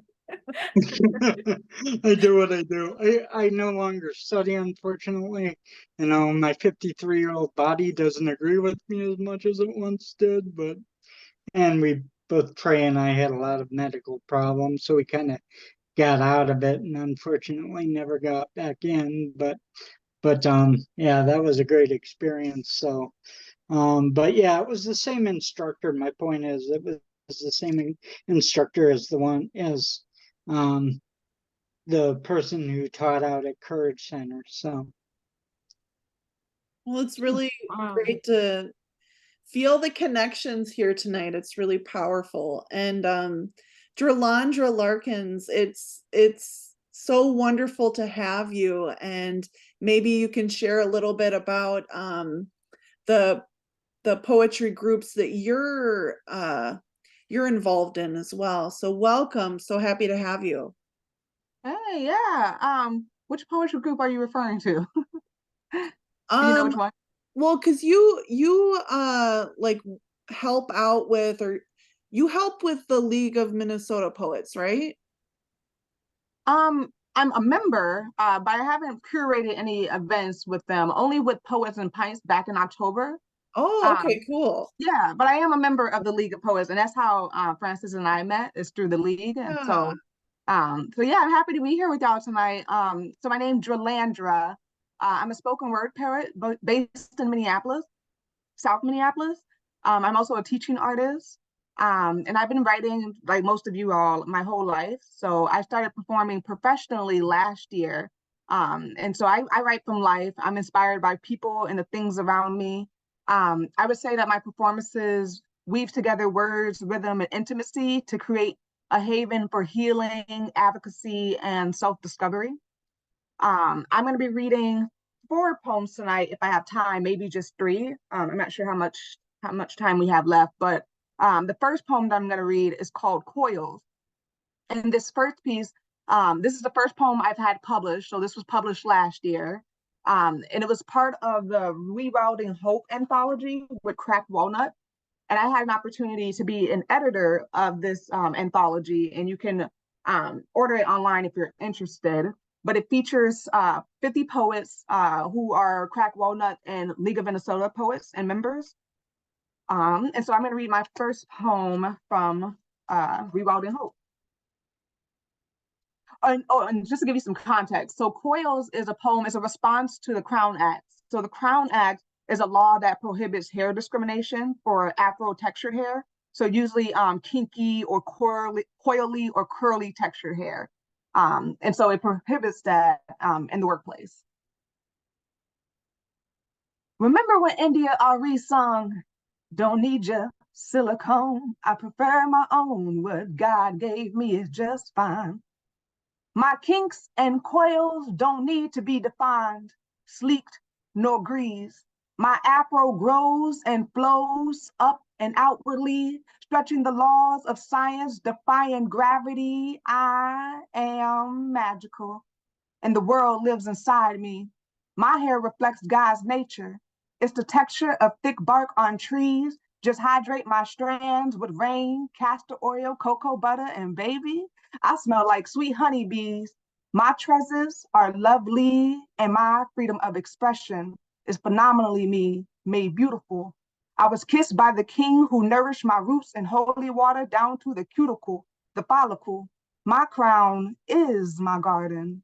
I do what I do. I no longer study, unfortunately. My 53-year-old body doesn't agree with me as much as it once did, and we both, Trey and I, had a lot of medical problems, so we kind of got out of it and unfortunately never got back in. But yeah, that was a great experience. So but yeah, it was the same instructor. My point is, it was the same instructor as um, the person who taught out at Courage Center. So Well, it's really Wow. great to feel the connections here tonight. It's really powerful. And Dralandra Larkins, it's so wonderful to have you. And maybe you can share a little bit about the poetry groups that you're involved in as well. So welcome. So happy to have you. Hey, yeah. Which poetry group are you referring to? Do you know Um, which one? well, because you like help out with, or you help with the League of Minnesota Poets, right? I'm a member, but I haven't curated any events with them, only with Poets and Pints back in October. Oh, Um, okay, cool. yeah, but I am a member of the League of Poets, and that's how Francis and I met, is through the league. And Yeah. so yeah, I'm happy to be here with y'all tonight. So my name's Dralandra. I'm a spoken word poet based in Minneapolis, South Minneapolis. I'm also a teaching artist. And I've been writing, like most of you all, my whole life. So I started performing professionally last year. And so I write from life. I'm inspired by people and the things around me. I would say that my performances weave together words, rhythm, and intimacy to create a haven for healing, advocacy, and self-discovery. I'm going to be reading 4 poems tonight if I have time, maybe just 3. I'm not sure how much time we have left, but the first poem that I'm going to read is called Coils. And this first piece, this is the first poem I've had published. So this was published last year. And it was part of the Rerouting Hope anthology with Cracked Walnut. And I had an opportunity to be an editor of this anthology, and you can order it online if you're interested. But it features 50 poets who are Cracked Walnut and League of Minnesota poets and members. And so I'm going to read my first poem from Rerouting Hope. And just to give you some context, so Coils is a poem, is a response to the Crown Act. So the Crown Act is a law that prohibits hair discrimination for Afro textured hair. So usually kinky or coily or curly textured hair. And so it prohibits that in the workplace. Remember when India Ari sung, "Don't need your silicone, I prefer my own, what God gave me is just fine. My kinks and coils don't need to be defined, sleeked nor greased. My afro grows and flows up and outwardly, stretching the laws of science, defying gravity. I am magical, and the world lives inside me. My hair reflects God's nature. It's the texture of thick bark on trees. Just hydrate my strands with rain, castor oil, cocoa butter, and baby, I smell like sweet honeybees. My treasures are lovely, and my freedom of expression is phenomenally me, made beautiful. I was kissed by the king who nourished my roots in holy water down to the cuticle, the follicle. My crown is my garden.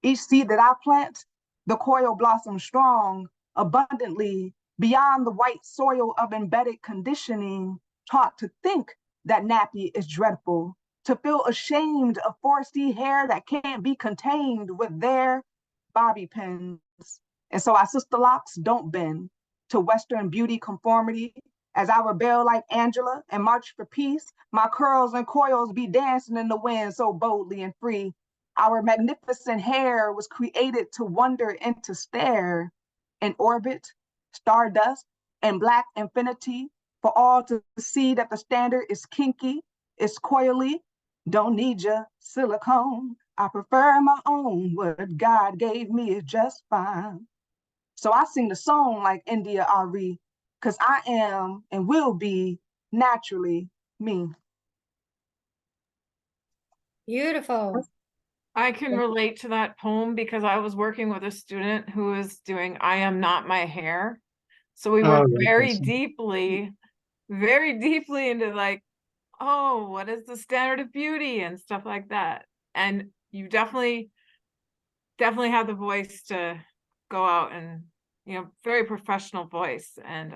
Each seed that I plant, the coil blossoms strong, abundantly, beyond the white soil of embedded conditioning, taught to think that nappy is dreadful, to feel ashamed of 4C hair that can't be contained with their bobby pins. And so our sister locks don't bend to Western beauty conformity. As I rebel like Angela and march for peace, my curls and coils be dancing in the wind so boldly and free. Our magnificent hair was created to wander and to stare in orbit, stardust, and black infinity for all to see that the standard is kinky, it's coily. Don't need your silicone. I prefer my own. What God gave me is just fine. So I sing the song like India Ari, because I am and will be naturally me. Beautiful. I can relate to that poem because I was working with a student who was doing I Am Not My Hair. So we were very deeply into like, oh, what is the standard of beauty and stuff like that. And you definitely have the voice to go out and, very professional voice and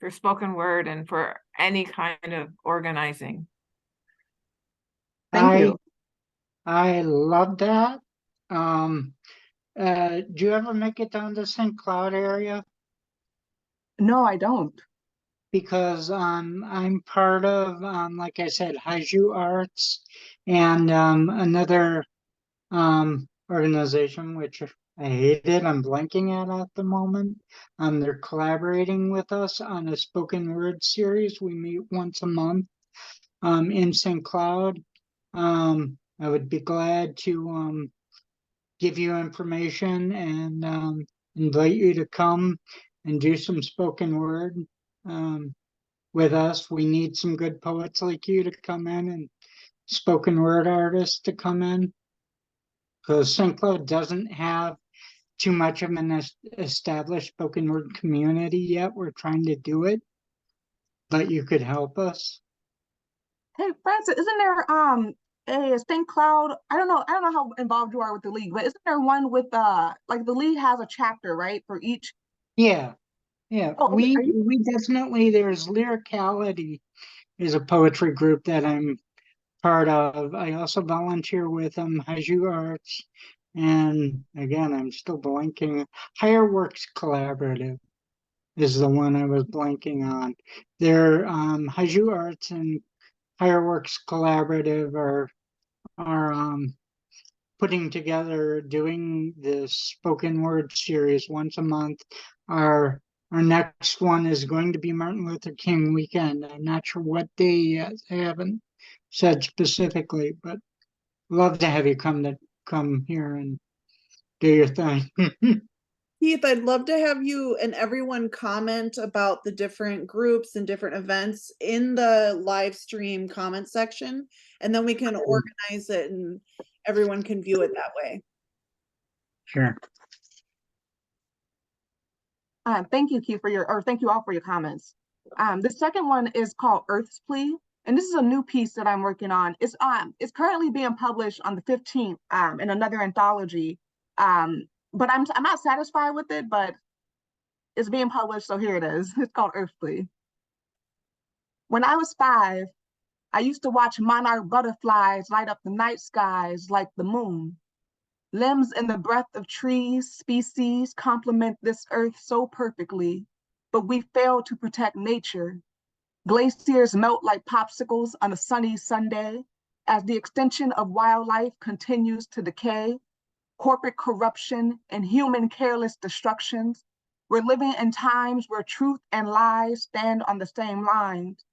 for spoken word and for any kind of organizing. Thank you. I love that. Do you ever make it down to St. Cloud area? No, I don't. Because I'm part of, like I said, Haiju Arts and another organization which I hate it. I'm blanking at the moment. They're collaborating with us on a spoken word series. We meet once a month in St. Cloud. I would be glad to give you information and invite you to come and do some spoken word with us. We need some good poets like you to come in and spoken word artists to come in, because St. Cloud doesn't have too much of an established spoken word community yet. We're trying to do it, but you could help us. Hey, Francis, isn't there a St. Cloud? I don't know how involved you are with the league, but isn't there one with like the league has a chapter, right, for each? Yeah. Oh, We definitely, there's Lyricality is a poetry group that I'm part of. I also volunteer with Haiju Arts, and again, I'm still blanking. Higher Works Collaborative is the one I was blanking on. They're Haiju Arts and Higher Works Collaborative are putting together, doing this spoken word series once a month. Our next one is going to be Martin Luther King weekend. I'm not sure what day yet. I haven't said specifically, but love to have you come here and do your thing. Keith, I'd love to have you and everyone comment about the different groups and different events in the live stream comment section, and then we can organize it and everyone can view it that way. Sure. Thank you, Keith, thank you all for your comments. The second one is called Earth's Plea, and this is a new piece that I'm working on. It's currently being published on the 15th in another anthology. But I'm not satisfied with it, but it's being published, so here it is. It's called Earth's Plea. When I was 5, I used to watch monarch butterflies light up the night skies like the moon. Limbs in the breath of trees, species complement this earth so perfectly, but we fail to protect nature. Glaciers melt like popsicles on a sunny Sunday as the extension of wildlife continues to decay. Corporate corruption and human careless destructions. We're living in times where truth and lies stand on the same lines.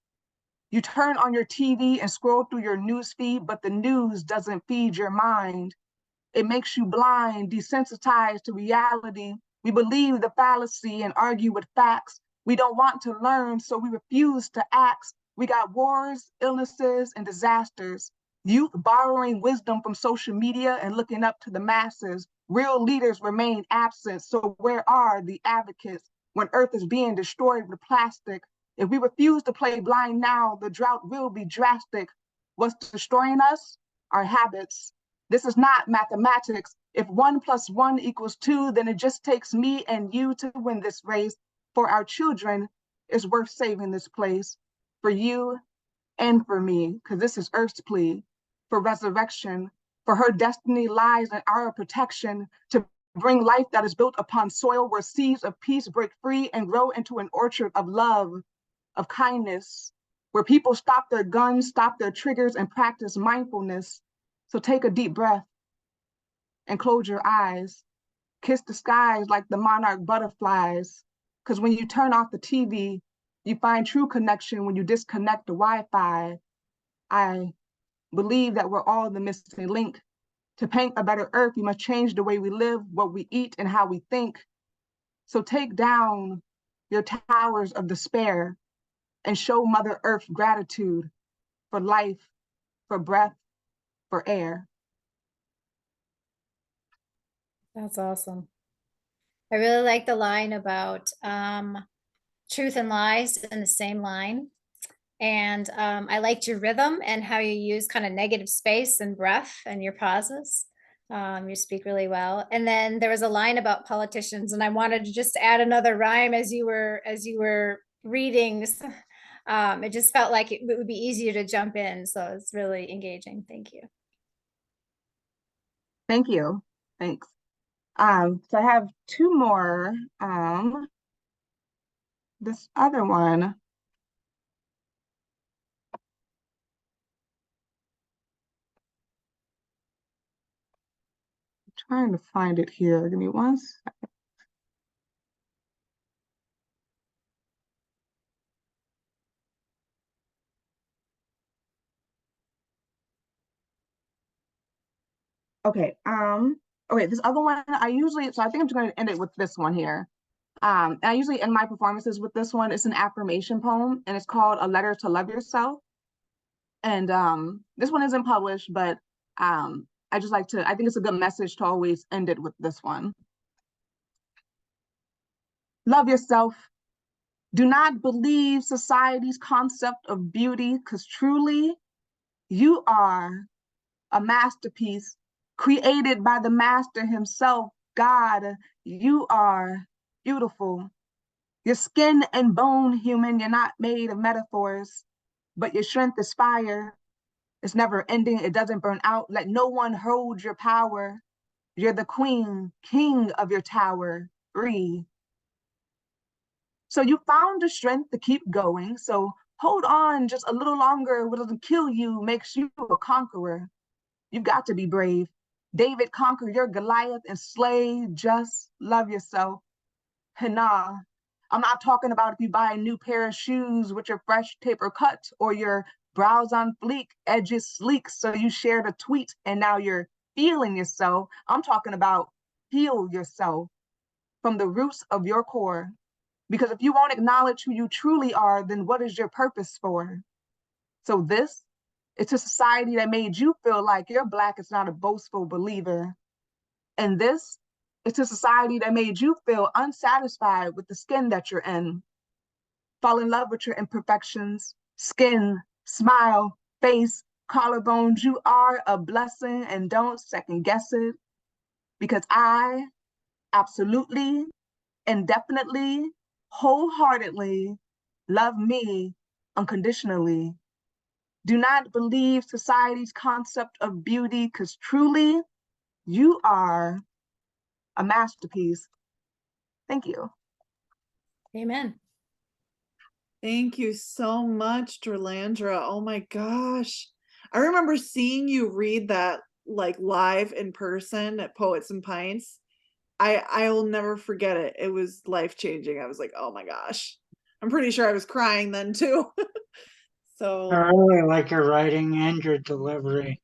You turn on your TV and scroll through your newsfeed, but the news doesn't feed your mind. It makes you blind, desensitized to reality We believe the fallacy and argue with facts. We don't want to learn, so we refuse to act. We got wars, illnesses, and disasters. Youth borrowing wisdom from social media and looking up to the masses. Real leaders remain absent, so where are the advocates when Earth is being destroyed with plastic? If we refuse to play blind now, the drought will be drastic. What's destroying us? Our habits. This is not mathematics. If 1 + 1 = 2, then it just takes me and you to win this race. For our children, it's worth saving this place. For you and for me, because this is Earth's plea for resurrection, for her destiny lies in our protection, to bring life that is built upon soil where seeds of peace break free and grow into an orchard of love, of kindness, where people stop their guns, stop their triggers, and practice mindfulness. So take a deep breath and close your eyes. Kiss the skies like the monarch butterflies, because when you turn off the TV, you find true connection when you disconnect the Wi-Fi. I believe that we're all the missing link. To paint a better Earth, we must change the way we live, what we eat, and how we think. So take down your towers of despair and show Mother Earth gratitude for life, for breath, for air. That's awesome. I really like the line about truth and lies in the same line. And I liked your rhythm and how you use kind of negative space and breath and your pauses. You speak really well. And then there was a line about politicians, and I wanted to just add another rhyme as you were reading. It just felt like it would be easier to jump in. So it's really engaging. Thank you. Thank you. Thanks. So I have two more. This other one. Trying to find it here. Give me one second. Okay. Okay, this other one I usually, so I think I'm just going to end it with this one here. And I usually end my performances with this one. It's an affirmation poem, and it's called A Letter to Love Yourself. And this one isn't published, but I just like to, I think it's a good message to always end it with this one. Love yourself. Do not believe society's concept of beauty, because truly you are a masterpiece created by the master himself, God. You are beautiful. Your skin and bone, human, you're not made of metaphors, but your strength is fire. It's never ending, it doesn't burn out. Let no one hold your power. You're the queen, king of your tower. Breathe. So you found the strength to keep going. So hold on just a little longer. What doesn't kill you makes you a conqueror. You've got to be brave. David conquered your Goliath and slay. Just love yourself. Hannah. I'm not talking about if you buy a new pair of shoes with your fresh taper cut or your brows on fleek, edges sleek, so you shared a tweet and now you're feeling yourself. I'm talking about heal yourself from the roots of your core. Because if you won't acknowledge who you truly are, then what is your purpose for? So this, it's a society that made you feel like you're Black is not a boastful believer. And this, it's a society that made you feel unsatisfied with the skin that you're in. Fall in love with your imperfections, skin, smile, face, collarbones. You are a blessing, and don't second guess it. Because I absolutely, indefinitely, wholeheartedly love me unconditionally. Do not believe society's concept of beauty, because truly you are a masterpiece. Thank you. Amen. Thank you so much, Dralandra. Oh my gosh. I remember seeing you read that like live in person at Poets and Pints. I will never forget it. It was life-changing. I was like, oh my gosh. I'm pretty sure I was crying then too. I So really like your writing and your delivery.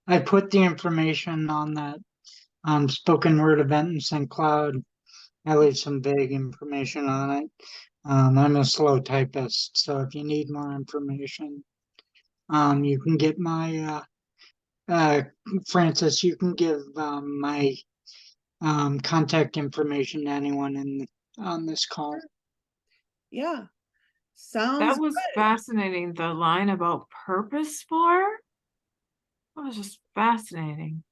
I put the information on that spoken word event in St. Cloud I leave some vague information on it. I'm a slow typist, so if you need more information, you can get my Francis, you can give my contact information to anyone on this call. Yeah. Sounds That was good. fascinating. The line about purpose for, that was just fascinating.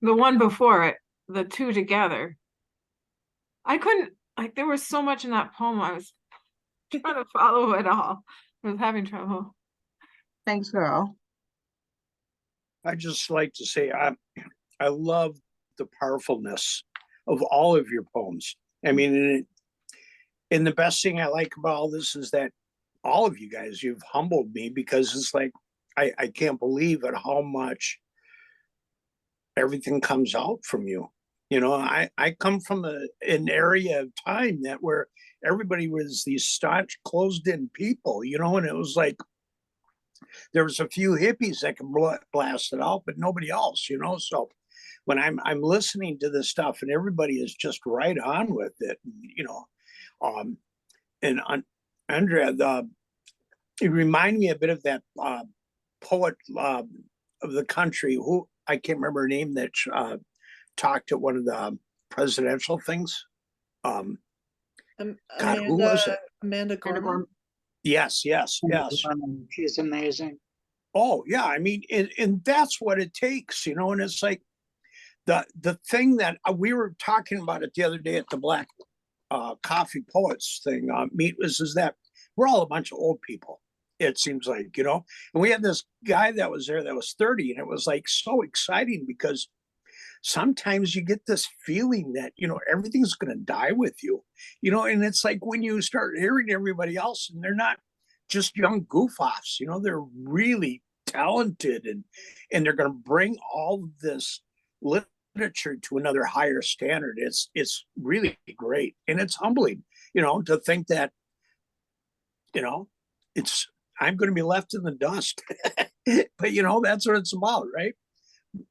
The one before it, the two together. I couldn't, like, there was so much in that poem. I was trying to follow it all. I was having trouble. Thanks, girl. I just like to say I love the powerfulness of all of your poems. I mean, and the best thing I like about all this is that all of you guys, you've humbled me, because it's like I can't believe at how much everything comes out from you. You know, I come from an area of time that where everybody was these staunch, closed-in people, you know, and it was like there was a few hippies that could blast it out, but nobody else, you know. So when I'm listening to this stuff and everybody is just right on with it, you know, and Andrea, it reminded me a bit of that poet of the country who I can't remember her name, that talked at one of the presidential things. God, who was it? Amanda Gorman. Yes. She's amazing. Oh yeah, I mean, and that's what it takes, you know. And it's like the thing that we were talking about it the other day at the Black Coffee Poets thing meet is that we're all a bunch of old people. It seems like, you know, and we had this guy that was there that was 30, and it was like so exciting, because sometimes you get this feeling that, you know, everything's going to die with you, you know. And it's like when you start hearing everybody else, and they're not just young goof-offs, you know, they're really talented, and they're going to bring all of this literature to another higher standard. It's really great, and it's humbling, you know, to think that, you know, I'm going to be left in the dust. But you know, that's what it's about, right?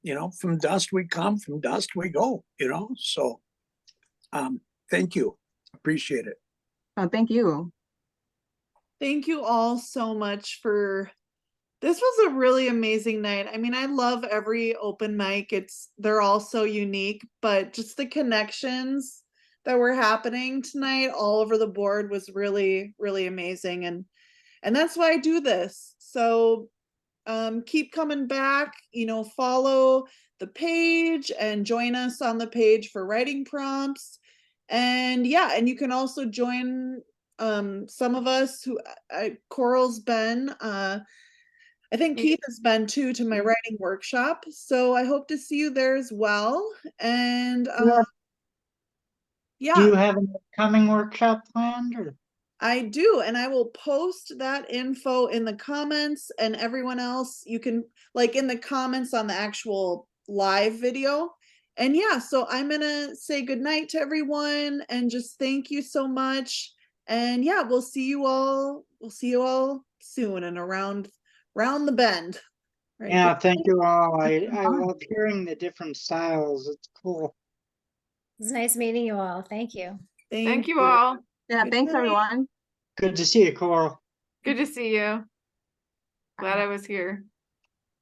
You know, from dust we come, from dust we go, you know. So thank you, appreciate it. Oh, thank you. Thank you all so much for this. Was a really amazing night. I mean, I love every open mic. They're all so unique, but just the connections that were happening tonight all over the board was really, really amazing. And that's why I do this. So keep coming back, you know, follow the page and join us on the page for writing prompts. And yeah, and you can also join some of us who Coral's been I think Keith has been too to my writing workshop. So I hope to see you there as well. And Do yeah, you have an upcoming workshop planned, or? I do, and I will post that info in the comments, and everyone else, you can, like, in the comments on the actual live video. And yeah, so I'm gonna say goodnight to everyone and just thank you so much. And yeah, we'll see you all soon and around the bend. Right. Yeah, thank you all. I love hearing the different styles. It's cool. It's nice meeting you all. Thank you. Thank you all. Yeah, Good thanks night. everyone. Good to see you, Coral. Good to see you. Glad I was here.